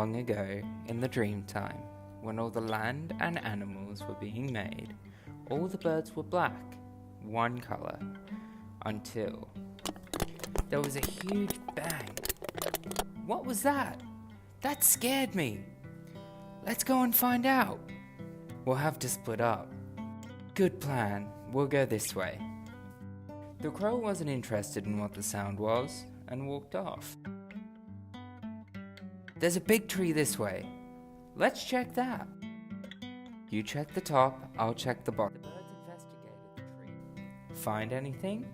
Long ago, in the dream time, when all the land and animals were being made, all the birds were black, one colour, until there was a huge bang. What was that? That scared me. Let's go and find out. We'll have to split up. Good plan. We'll go this way. The crow wasn't interested in what the sound was and walked off. There's a big tree this way. Let's check that. You check the top, I'll check the bottom. The birds investigated the tree. Find anything?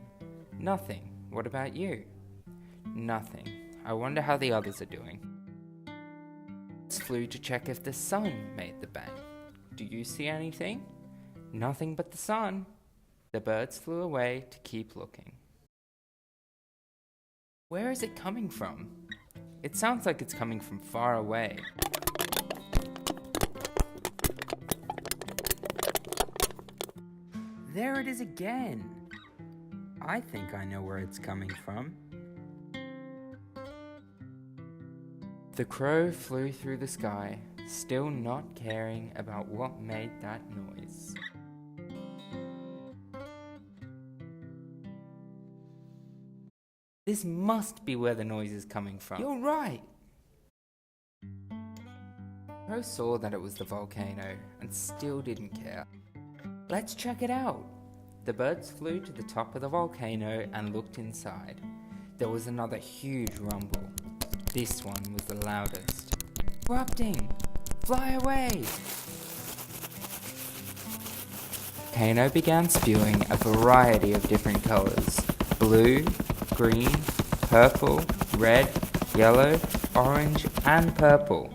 Nothing. What about you? Nothing. I wonder how the others are doing. Flew to check if the sun made the bang. Do you see anything? Nothing but the sun. The birds flew away to keep looking. Where is it coming from? It sounds like it's coming from far away. There it is again. I think I know where it's coming from. The crow flew through the sky, still not caring about what made that noise. This must be where the noise is coming from. You're right! The crow saw that it was the volcano and still didn't care. Let's check it out! The birds flew to the top of the volcano and looked inside. There was another huge rumble. This one was the loudest. Erupting! Fly away! The volcano began spewing a variety of different colours. Blue, green, purple, red, yellow, orange, and purple.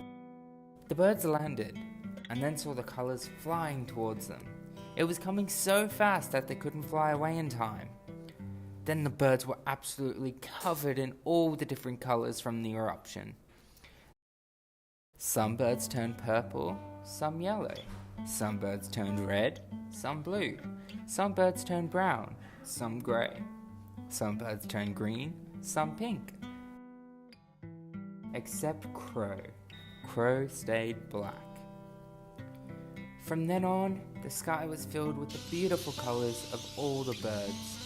The birds landed, and then saw the colours flying towards them. It was coming so fast that they couldn't fly away in time. Then the birds were absolutely covered in all the different colours from the eruption. Some birds turned purple, some yellow. Some birds turned red, some blue. Some birds turned brown, some grey. Some birds turned green, some pink. Except Crow. Crow stayed black. From then on, the sky was filled with the beautiful colours of all the birds.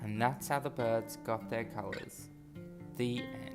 And that's how the birds got their colours. The end.